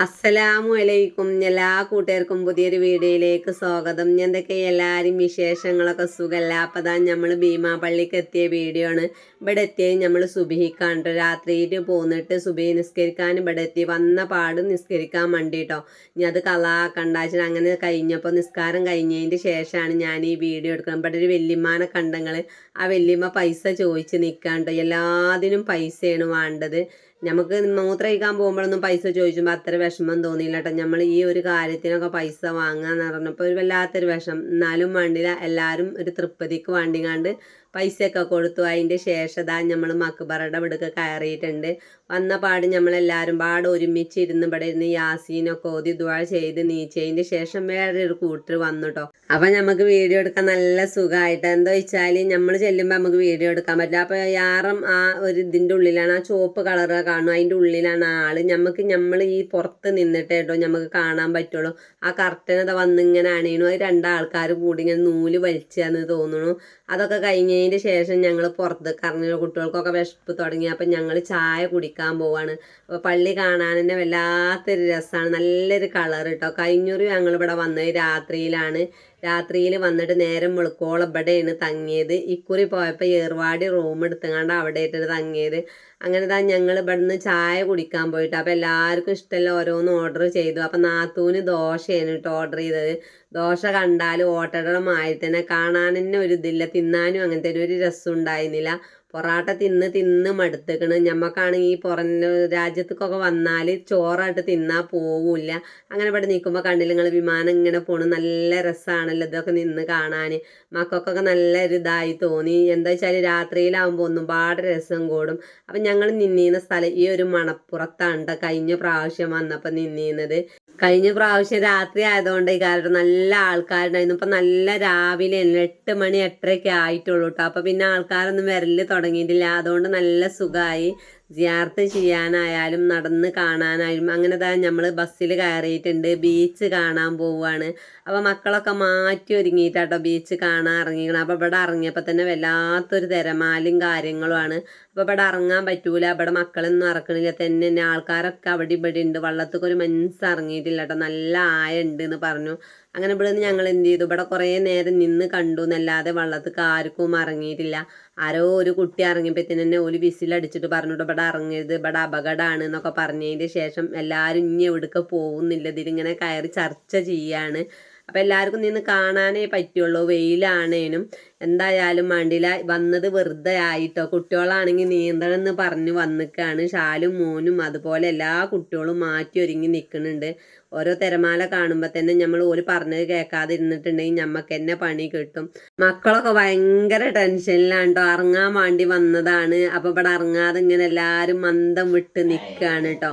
അസ്സലാമു അലൈക്കും. എല്ലാ കൂട്ടുകാർക്കും പുതിയൊരു വീഡിയോയിലേക്ക് സ്വാഗതം. എന്തൊക്കെ എല്ലാവരും വിശേഷങ്ങളൊക്കെ സുഖമല്ല. അപ്പം താ നമ്മൾ ഭീമാ പള്ളിക്ക് എത്തിയ വീഡിയോ ആണ്. ഇവിടെ എത്തിയത് നമ്മൾ സുബഹിക്കാണ് രാത്രിയിൽ പോന്നിട്ട് സുബഹി നിസ്കരിക്കാൻ ഇവിടെ എത്തി. വന്ന പാട് നിസ്കരിക്കാൻ വേണ്ടിട്ടോ. ഇനി അത് കണ്ടാച്ചാൽ അങ്ങനെ കഴിഞ്ഞപ്പോൾ നിസ്കാരം കഴിഞ്ഞതിൻ്റെ ശേഷമാണ് ഞാൻ ഈ വീഡിയോ എടുക്കുന്നത്. ഇവിടെ ഒരു വല്യമ്മാനെ കണ്ടങ്ങൾ ആ വല്യമ്മ പൈസ ചോദിച്ച് നിൽക്കാണ്ടോ. എല്ലാത്തിനും പൈസയാണ് വേണ്ടത്. നമുക്ക് മൂത്രമൊഴിക്കാൻ പോകുമ്പോഴൊന്നും പൈസ ചോദിച്ചുമ്പോൾ അത്ര വിഷമം തോന്നിയില്ല കേട്ടോ. നമ്മൾ ഈ ഒരു കാര്യത്തിനൊക്കെ പൈസ വാങ്ങാന്ന് പറഞ്ഞപ്പോൾ ഒരു വല്ലാത്തൊരു വിഷം. എന്നാലും വേണ്ടില്ല, എല്ലാവരും ഒരു തൃപ്തിക്ക് വേണ്ടിങ്ങാണ്ട് പൈസയൊക്കെ കൊടുത്തു. അതിൻ്റെ ശേഷം നമ്മൾ മക്ബറയുടെ ഇവിടേക്ക് കയറിയിട്ടുണ്ട്. വന്ന പാട് നമ്മളെല്ലാവരും പാട് ഒരുമിച്ചിരുന്ന് ഇവിടെ ഇരുന്ന് യാസീനൊക്കെ ഓതി ദുആ ചെയ്ത് നീച്ചതിൻ്റെ ശേഷം വേറൊരു കൂട്ടർ വന്നു കേട്ടോ. അപ്പം നമുക്ക് വീഡിയോ എടുക്കാൻ നല്ല സുഖമായിട്ട്. എന്താ വെച്ചാൽ നമ്മൾ ചെല്ലുമ്പോൾ നമുക്ക് വീഡിയോ എടുക്കാൻ പറ്റില്ല. അപ്പോൾ യാറും ആ ഒരു ഇതിൻ്റെ ഉള്ളിലാണ്, ആ ചുവപ്പ് കളറ് കാണും, അതിൻ്റെ ഉള്ളിലാണ് ആള്. നമ്മൾ ഈ പുറത്ത് നിന്നിട്ട് കേട്ടോ നമുക്ക് കാണാൻ പറ്റുള്ളൂ. ആ കർട്ടനത വന്നിങ്ങനെ അണിയണു. അത് രണ്ടാൾക്കാർ കൂടി ഇങ്ങനെ നൂല് വലിച്ചാന്ന് തോന്നുന്നു. അതൊക്കെ കഴിഞ്ഞതിൻ്റെ ശേഷം ഞങ്ങൾ പുറത്തേക്ക് ഇറങ്ങി. കുട്ടികൾക്കൊക്കെ വിശപ്പ് തുടങ്ങി. അപ്പം ഞങ്ങൾ ചായ കുടിക്കാൻ പോവാണ്. അപ്പോൾ പള്ളി കാണാൻ തന്നെ വല്ലാത്തൊരു രസമാണ്. നല്ലൊരു കളർ കേട്ടോ. കഴിഞ്ഞൊരു ഞങ്ങളിവിടെ വന്നത് രാത്രിയിലാണ്. രാത്രിയിൽ വന്നിട്ട് നേരം വെളുക്കോളം ഇവിടെയാണ് തങ്ങിയത്. ഇക്കുറി പോയപ്പോൾ ഏർവാടി റൂം എടുത്തുകൊണ്ട് അവിടെ ആയിട്ടാണ് തങ്ങിയത്. അങ്ങനെ താ ഞങ്ങൾ ഇവിടുന്ന് ചായ കുടിക്കാൻ പോയിട്ട്. അപ്പോൾ എല്ലാവർക്കും ഇഷ്ടമല്ല ഓരോന്ന് ഓർഡർ ചെയ്തു. അപ്പം നാത്തൂന് ദോശയാണ് കേട്ടോ ഓർഡർ ചെയ്തത്. ദോശ കണ്ടാൽ ഓട്ടടമായിട്ട് തന്നെ കാണാൻ തന്നെ ഒരു ഇതില്ല, തിന്നാനും അങ്ങനത്തെ ഒരു രസം ഉണ്ടായിരുന്നില്ല. പൊറാട്ട തിന്ന് മടുത്തേക്കണ്. ഞമ്മക്കാണെങ്കിൽ ഈ പുറം രാജ്യത്തേക്കൊക്കെ വന്നാൽ ചോറായിട്ട് തിന്നാൽ പോവില്ല. അങ്ങനെ ഇവിടെ നിൽക്കുമ്പോൾ കണ്ടില്ല നിങ്ങൾ, വിമാനം ഇങ്ങനെ പോണു. നല്ല രസമാണല്ലോ ഇതൊക്കെ നിന്ന് കാണാൻ. മക്കൾക്കൊക്കെ നല്ല ഒരു ഇതായി തോന്നി. എന്താ വെച്ചാൽ രാത്രിയിലാവുമ്പോൾ ഒന്നും പാടെ രസം കൂടും. അപ്പം ഞങ്ങൾ നിന്നീന്ന സ്ഥലം ഈ ഒരു മണപ്പുറത്താണ് കേട്ടോ. കഴിഞ്ഞ പ്രാവശ്യം വന്നപ്പോൾ നിന്നീന്നത്. കഴിഞ്ഞ പ്രാവശ്യം രാത്രി ആയതുകൊണ്ട് ഈ കാരണം നല്ല ആൾക്കാരുണ്ടായിരുന്നു. ഇപ്പം നല്ല രാവിലെ 8 മണി 8:30 ആയിട്ടുള്ളൂ കേട്ടോ. അപ്പം പിന്നെ ആൾക്കാരൊന്നും വരല് തുടങ്ങിയിട്ടില്ല. അതുകൊണ്ട് നല്ല സുഖമായി. സിയാർത്ത് ചെയ്യാനായാലും നടന്ന് കാണാനായാലും. അങ്ങനെ തന്നെ നമ്മൾ ബസ്സിൽ കയറിയിട്ടുണ്ട്. ബീച്ച് കാണാൻ പോവുകയാണ്. അപ്പോൾ മക്കളൊക്കെ മാറ്റി ഒരുങ്ങിയിട്ടാട്ടോ ബീച്ച് കാണാൻ ഇറങ്ങിക്കണം. അപ്പോൾ ഇവിടെ ഇറങ്ങിയപ്പോൾ തന്നെ വല്ലാത്തൊരു തിരമാലയും കാര്യങ്ങളുമാണ്. അപ്പോൾ ഇവിടെ ഇറങ്ങാൻ പറ്റൂല, ഇവിടെ മക്കളൊന്നും ഇറക്കണില്ല തന്നെ. ആൾക്കാരൊക്കെ അവിടെ ഇവിടെ ഉണ്ട്. വള്ളത്തൊക്കെ ഒരു ഇറങ്ങിയിട്ടില്ല കേട്ടോ. നല്ല ആയ ഉണ്ട് എന്ന് പറഞ്ഞു. അങ്ങനെ ഇവിടെ നിന്ന് ഞങ്ങൾ എന്ത് ചെയ്തു, ഇവിടെ കുറേ നേരം നിന്ന് കണ്ടു എന്നല്ലാതെ വള്ളത്തേക്ക് ആർക്കും ഇറങ്ങിയിട്ടില്ല. ആരോ ഒരു കുട്ടി ഇറങ്ങിയപ്പോഴത്തേന് തന്നെ ഒരു വിസിലടിച്ചിട്ട് പറഞ്ഞിട്ട് ഇവിടെ ഇറങ്ങരുത്, ഇവിടെ അപകടമാണ് എന്നൊക്കെ പറഞ്ഞതിന് ശേഷം എല്ലാവരും ഇനി എവിടേക്ക് പോകുന്നില്ല, ഇതിലിങ്ങനെ കയറി ചർച്ച ചെയ്യാണ്. അപ്പം എല്ലാവർക്കും നിന്ന് കാണാനേ പറ്റുള്ളൂ. വെയിലാണേനും എന്തായാലും വേണ്ടില്ല. വന്നത് വെറുതെ ആയിട്ടോ. കുട്ടികളാണെങ്കിൽ നീന്തണം എന്ന് പറഞ്ഞ് വന്നിക്കാണ്. ഷാലും മോനും അതുപോലെ എല്ലാ കുട്ടികളും മാറ്റി ഒരുങ്ങി നിൽക്കുന്നുണ്ട്. ഓരോ തിരമാല കാണുമ്പോൾ തന്നെ നമ്മൾ ഓര് പറഞ്ഞത് കേൾക്കാതെ ഇരുന്നിട്ടുണ്ടെങ്കിൽ ഞമ്മക്ക് തന്നെ പണി കിട്ടും. മക്കളൊക്കെ ഭയങ്കര ടെൻഷനിലാണ് കേട്ടോ. ഇറങ്ങാൻ വേണ്ടി വന്നതാണ്. അപ്പം ഇവിടെ ഇറങ്ങാതെ ഇങ്ങനെ എല്ലാവരും മന്ദം വിട്ട് നിൽക്കുകയാണ് കേട്ടോ.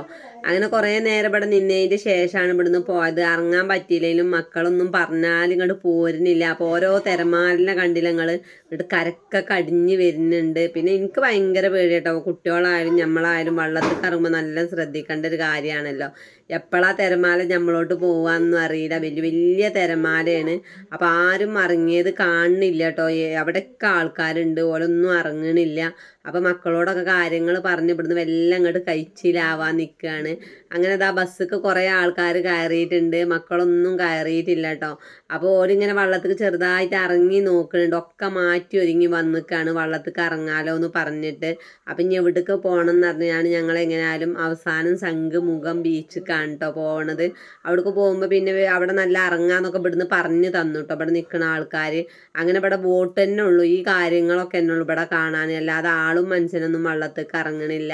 അങ്ങനെ കുറേ നേരം ഇവിടെ നിന്നതിൻ്റെ ശേഷമാണ് ഇവിടുന്ന് പോയത്. ഇറങ്ങാൻ പറ്റിയില്ലെങ്കിലും മക്കളൊന്നും പറഞ്ഞാലും ഇങ്ങോട്ട് പോരുന്നില്ല. അപ്പോൾ ഓരോ തിരമാലിനെ കണ്ടില്ല നിങ്ങൾ, ഇങ്ങോട്ട് കരക്കൊക്കെ കടിഞ്ഞ് വരുന്നുണ്ട്. പിന്നെ എനിക്ക് ഭയങ്കര പേടി കേട്ടോ. കുട്ടികളായാലും നമ്മളായാലും വള്ളത്തിൽ ഇറങ്ങുമ്പോൾ നല്ല ശ്രദ്ധിക്കേണ്ട ഒരു കാര്യമാണല്ലോ. എപ്പോഴാ തിരമാല നമ്മളോട്ട് പോവാന്നൊന്നും അറിയില്ല. വലിയ വലിയ തിരമാലയാണ്. അപ്പം ആരും ഇറങ്ങിയത് കാണുന്നില്ല കേട്ടോ. അവിടെയൊക്കെ ആൾക്കാരുണ്ട്, ഓരൊന്നും ഇറങ്ങണില്ല. അപ്പം മക്കളോടൊക്കെ കാര്യങ്ങൾ പറഞ്ഞ് ഇവിടുന്ന് വെല്ലം അങ്ങോട്ട് കഴിച്ചിലാവാൻ നിൽക്കുകയാണ്. അങ്ങനെ ഇതാ ബസ്സിക്ക് കുറേ ആൾക്കാർ കയറിയിട്ടുണ്ട്, മക്കളൊന്നും കയറിയിട്ടില്ല കേട്ടോ. അപ്പോൾ ഓരിങ്ങനെ വള്ളത്തേക്ക് ചെറുതായിട്ട് ഇറങ്ങി നോക്കുന്നുണ്ട്. ഒക്കെ മാറ്റി ഒരുങ്ങി വന്നിക്കാണ് വള്ളത്തേക്ക് ഇറങ്ങാലോ എന്ന് പറഞ്ഞിട്ട്. അപ്പം ഇനി എവിടേക്ക് പോകണം എന്ന് പറഞ്ഞാണ് ഞങ്ങൾ എങ്ങനെയാലും അവസാനം ശംഖുമുഖം ബീച്ചിക്കാണ് കേട്ടോ പോകണത്. അവിടേക്ക് പോകുമ്പോൾ പിന്നെ അവിടെ നല്ല ഇറങ്ങാന്നൊക്കെ ഇവിടുന്ന് പറഞ്ഞു തന്നു കേട്ടോ ഇവിടെ നിൽക്കുന്ന ആൾക്കാർ. അങ്ങനെ ഇവിടെ ബോട്ട് തന്നെ ഉള്ളൂ, ഈ കാര്യങ്ങളൊക്കെ തന്നെ ഉള്ളൂ ഇവിടെ കാണാൻ. അല്ലാതെ ആളും മനുഷ്യനൊന്നും വള്ളത്തേക്ക് ഇറങ്ങണില്ല.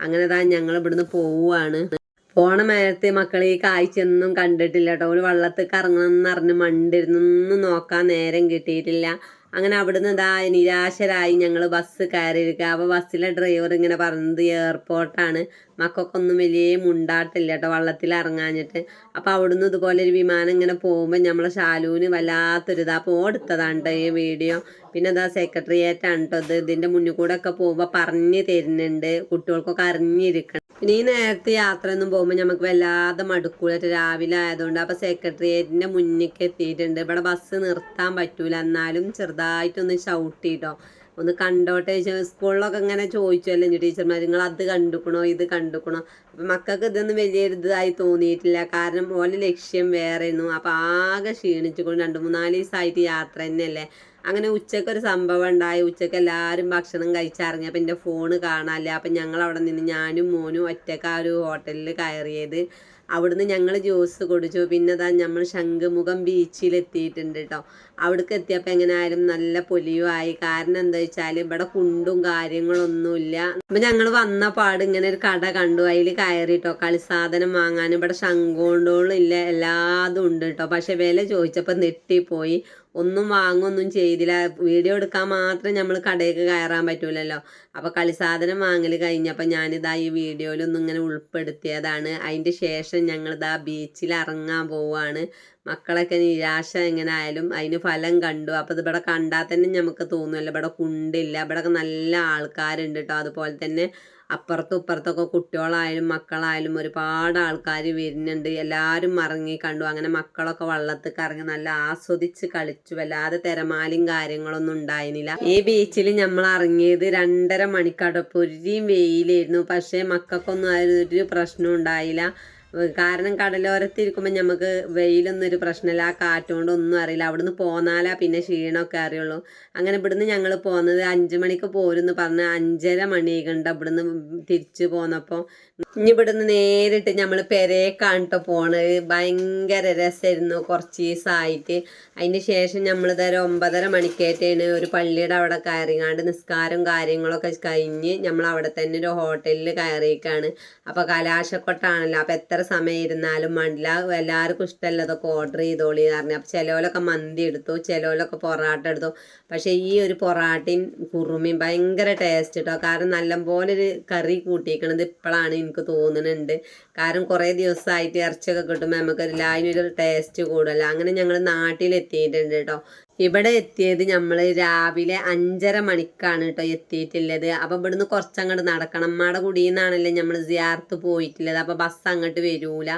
അങ്ങനെ താ ഞങ്ങൾ ഇവിടുന്ന് പോവുകയാണ്. പോണ നേരത്തെ മക്കൾ ഈ കാഴ്ചയൊന്നും കണ്ടിട്ടില്ല കേട്ടോ. ഒരു വള്ളത്തേക്ക് ഇറങ്ങണം എന്നറിഞ്ഞ് മണ്ടിരുന്നൊന്നും നോക്കാൻ നേരം കിട്ടിയിട്ടില്ല. അങ്ങനെ അവിടുന്ന് ഇതാ നിരാശരായി ഞങ്ങൾ ബസ് കയറിയിരിക്കുക. അപ്പോൾ ബസ്സിലെ ഡ്രൈവർ ഇങ്ങനെ പറഞ്ഞത് എയർപോർട്ടാണ്. മക്കൾക്കൊന്നും വലിയ മുണ്ടാട്ടില്ല കേട്ടോ വള്ളത്തിൽ ഇറങ്ങാഞ്ഞിട്ട്. അപ്പോൾ അവിടുന്ന് ഇതുപോലെ ഒരു വിമാനം ഇങ്ങനെ പോകുമ്പോൾ നമ്മളെ ഷാലൂന് വല്ലാത്തൊരിതാ. അപ്പോൾ എടുത്തതാണ് കേട്ടോ ഈ വീഡിയോ. പിന്നെ ഇതാ സെക്രട്ടേറിയറ്റാണ് കേട്ടോ ഇത്. ഇതിൻ്റെ മുന്നിൽ കൂടെ ഒക്കെ പോകുമ്പോൾ പറഞ്ഞ് തരുന്നുണ്ട്, കുട്ടികൾക്കൊക്കെ അറിഞ്ഞിരിക്കണം. പിന്നെ ഈ നേരത്തെ യാത്രയൊന്നും പോകുമ്പോൾ നമുക്ക് വല്ലാതെ മടുക്കൂല രാവിലെ ആയതുകൊണ്ട്. അപ്പോൾ സെക്രട്ടേറിയറ്റിൻ്റെ മുന്നിലേക്ക് എത്തിയിട്ടുണ്ട്. ഇവിടെ ബസ് നിർത്താൻ പറ്റൂല, എന്നാലും ചെറുതായിട്ടൊന്ന് ഷൗട്ട് ചെയ്തോ. ഒന്ന് കണ്ടോട്ടെ. സ്കൂളിലൊക്കെ ഇങ്ങനെ ചോദിച്ചല്ലോ ടീച്ചർമാർ, നിങ്ങൾ അത് കണ്ടുക്കണോ ഇത് കണ്ടുക്കണോ. അപ്പം മക്കൾക്ക് ഇതൊന്നും വലിയൊരു ഇതായി തോന്നിയിട്ടില്ല. കാരണം ഓലെ ലക്ഷ്യം വേറെയായിരുന്നു. അപ്പം ആകെ ക്ഷീണിച്ചുകൊണ്ട് 2-3 ദിവസമായിട്ട് യാത്ര തന്നെയല്ലേ. അങ്ങനെ ഉച്ചക്കൊരു സംഭവം ഉണ്ടായി. ഉച്ചക്ക് എല്ലാവരും ഭക്ഷണം കഴിച്ചിറങ്ങി. അപ്പം എൻ്റെ ഫോണ് കാണാനില്ല. അപ്പം ഞങ്ങൾ അവിടെ നിന്ന് ഞാനും മോനും ഒറ്റയ്ക്ക് ആ ഒരു ഹോട്ടലിൽ കയറിയത്. അവിടുന്ന് ഞങ്ങൾ ജ്യൂസ് കുടിച്ചു. പിന്നെ അതാ നമ്മൾ ശംഖുമുഖം ബീച്ചിലെത്തിയിട്ടുണ്ട് കേട്ടോ. അവിടേക്ക് എത്തിയപ്പോൾ എങ്ങനെയായാലും നല്ല പൊലിയുമായി. കാരണം എന്താ വെച്ചാൽ ഇവിടെ കുണ്ടും കാര്യങ്ങളൊന്നുമില്ല. അപ്പം ഞങ്ങൾ വന്ന പാട് ഇങ്ങനെ ഒരു കട കണ്ടു. അതിൽ കയറിട്ടോ കളിസാധനം വാങ്ങാൻ. ഇവിടെ ശംഖുകൊണ്ടോളില്ല എല്ലാതും ഉണ്ട് കേട്ടോ. പക്ഷെ വില ചോദിച്ചപ്പോൾ നെട്ടിപ്പോയി. ഒന്നും വാങ്ങൊന്നും ചെയ്തില്ല. വീഡിയോ എടുക്കാൻ മാത്രം നമ്മൾ കടയിലേക്ക് കയറാൻ പറ്റൂലല്ലോ. അപ്പോൾ കളിസാധനം വാങ്ങൽ കഴിഞ്ഞപ്പോൾ ഞാനിതാ ഈ വീഡിയോയിലൊന്നും ഇങ്ങനെ ഉൾപ്പെടുത്തിയതാണ്. അതിൻ്റെ ശേഷം ഞങ്ങളിതാ ബീച്ചിൽ ഇറങ്ങാൻ പോവുകയാണ്. മക്കളൊക്കെ നിരാശ എങ്ങനെ ആയാലും അതിന് ഫലം കണ്ടു. അപ്പോൾ ഇത് ഇവിടെ കണ്ടാൽ തന്നെ നമുക്ക് തോന്നുമല്ലോ ഇവിടെ കുണ്ടില്ല. ഇവിടെ നല്ല ആൾക്കാരുണ്ട് കേട്ടോ. അതുപോലെ തന്നെ അപ്പുറത്തും ഇപ്പുറത്തൊക്കെ കുട്ടികളായാലും മക്കളായാലും ഒരുപാട് ആൾക്കാർ വരുന്നുണ്ട്. എല്ലാവരും ഇറങ്ങി കണ്ടു. അങ്ങനെ മക്കളൊക്കെ വള്ളത്തിൽ ഇറങ്ങി നല്ല ആസ്വദിച്ച് കളിച്ചു. വല്ലാതെ തിരമാലയും കാര്യങ്ങളൊന്നും ഉണ്ടായിരുന്നില്ല. ഈ ബീച്ചിൽ നമ്മൾ ഇറങ്ങിയത് 2:30 മണിക്കാട്ടോ. പൊരിയും വെയിലായിരുന്നു. പക്ഷേ മക്കൾക്കൊന്നും ഒരു പ്രശ്നം ഉണ്ടായില്ല. കാരണം കടലോരത്തിരിക്കുമ്പോൾ നമുക്ക് വെയിലൊന്നും ഒരു പ്രശ്നമില്ല. ആ കാറ്റുകൊണ്ട് ഒന്നും അറിയില്ല. അവിടുന്ന് പോന്നാലാ പിന്നെ ക്ഷീണമൊക്കെ അറിയുള്ളൂ. അങ്ങനെ ഇവിടുന്ന് ഞങ്ങൾ പോകുന്നത് 5 മണിക്ക് പോരുന്ന് പറഞ്ഞ് 5:30 മണിയായിട്ടുണ്ട് ഇവിടുന്ന് തിരിച്ചു പോന്നപ്പോൾ. ഇനി ഇവിടുന്ന് നേരിട്ട് നമ്മൾ പെരേക്കാണ് പോണത്. ഭയങ്കര രസമായിരുന്നു കുറച്ച് ദിവസമായിട്ട്. അതിന് ശേഷം നമ്മളിതൊരു 9:30 മണിക്കേറ്റാണ് ഒരു പള്ളിയുടെ അവിടെ കയറിങ്ങാണ്ട് നിസ്കാരം കാര്യങ്ങളൊക്കെ കഴിഞ്ഞ് നമ്മൾ അവിടെ തന്നെ ഒരു ഹോട്ടലിൽ കയറിയേക്കാണ്. അപ്പോൾ കലാശക്കൊട്ടാണല്ലോ. അപ്പോൾ എത്ര സമയം ഇരുന്നാലും മണ്ടില്ല. എല്ലാവർക്കും ഇഷ്ടമല്ല അതൊക്കെ ഓർഡർ ചെയ്തോളി പറഞ്ഞു. അപ്പോൾ ചിലവരൊക്കെ മന്തി എടുത്തു, ചിലവരൊക്കെ പൊറാട്ട എടുത്തു. പക്ഷേ ഈ ഒരു പൊറാട്ടയും കുറുമയും ഭയങ്കര ടേസ്റ്റ് കേട്ടോ. കാരണം നല്ലപോലെ ഒരു കറി കൂട്ടിയിരിക്കണത് ഇപ്പോഴാണ് എനിക്ക് തോന്നുന്നുണ്ട്. കാരണം കുറേ ദിവസമായിട്ട് ഇറച്ചിയൊക്കെ കിട്ടുമ്പോൾ നമുക്കൊരു അതിനൊരു ടേസ്റ്റ് കൂടുതലല്ല. അങ്ങനെ ഞങ്ങൾ നാട്ടിലെത്തിയിട്ടുണ്ട് കേട്ടോ. ഇവിടെ എത്തിയത് നമ്മൾ രാവിലെ 5:30 മണിക്കാണ് കേട്ടോ എത്തിയിട്ടുള്ളത്. അപ്പം ഇവിടുന്ന് കുറച്ചങ്ങോട്ട് നടക്കണം. കുടിയിൽ നിന്നാണല്ലേ നമ്മൾ സിയാർത്ത് പോയിട്ടുള്ളത്. അപ്പോൾ ബസ് അങ്ങോട്ട് വരൂല.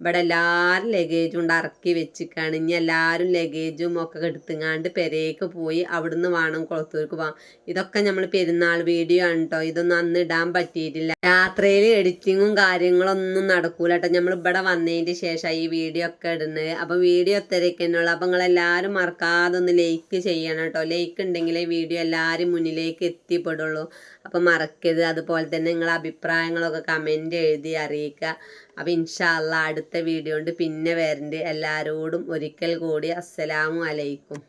ഇവിടെ എല്ലാവരും ലഗേജും കൊണ്ട് ഇറക്കി വെച്ചിക്കാണ്. ഇനി എല്ലാവരും ലഗേജും ഒക്കെ എടുത്തുങ്ങാണ്ട് പെരേക്ക് പോയി അവിടുന്ന് വേണം കുളത്തൂർക്ക് പോകാം. ഇതൊക്കെ നമ്മൾ പെരുന്നാൾ വീഡിയോ ആണ് കേട്ടോ. ഇതൊന്നും അന്ന് ഇടാൻ പറ്റിയിട്ടില്ല. യാത്രയിൽ എഡിറ്റിങ്ങും കാര്യങ്ങളൊന്നും നടക്കൂല കേട്ടോ. നമ്മൾ ഇവിടെ വന്നതിൻ്റെ ശേഷം ഈ വീഡിയോ ഒക്കെ ഇടുന്നത്. അപ്പം വീഡിയോ എത്രയൊക്കെയുള്ളൂ. അപ്പം നിങ്ങളെല്ലാവരും മറക്കാതെ ഒന്ന് ലൈക്ക് ചെയ്യണം കേട്ടോ. ലൈക്ക് ഉണ്ടെങ്കിലേ വീഡിയോ എല്ലാവരും മുന്നിലേക്ക് എത്തിപ്പെടുള്ളൂ. അപ്പം മറക്കരുത്. അതുപോലെ തന്നെ നിങ്ങളെ അഭിപ്രായങ്ങളൊക്കെ കമൻറ്റ് എഴുതി അറിയിക്കുക. അപ്പം ഇൻഷാ അള്ളാ അടുത്ത വീഡിയോ ഉണ്ട് പിന്നെ വരണ്ട്. എല്ലാവരോടും ഒരിക്കൽ കൂടി അസ്സലാമു അലൈക്കും.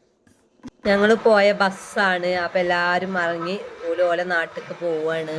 ഞങ്ങൾ പോയ ബസ്സാണ്. അപ്പം എല്ലാവരും ഇറങ്ങി ഓലെ നാട്ടിലേക്ക് പോവുകയാണ്.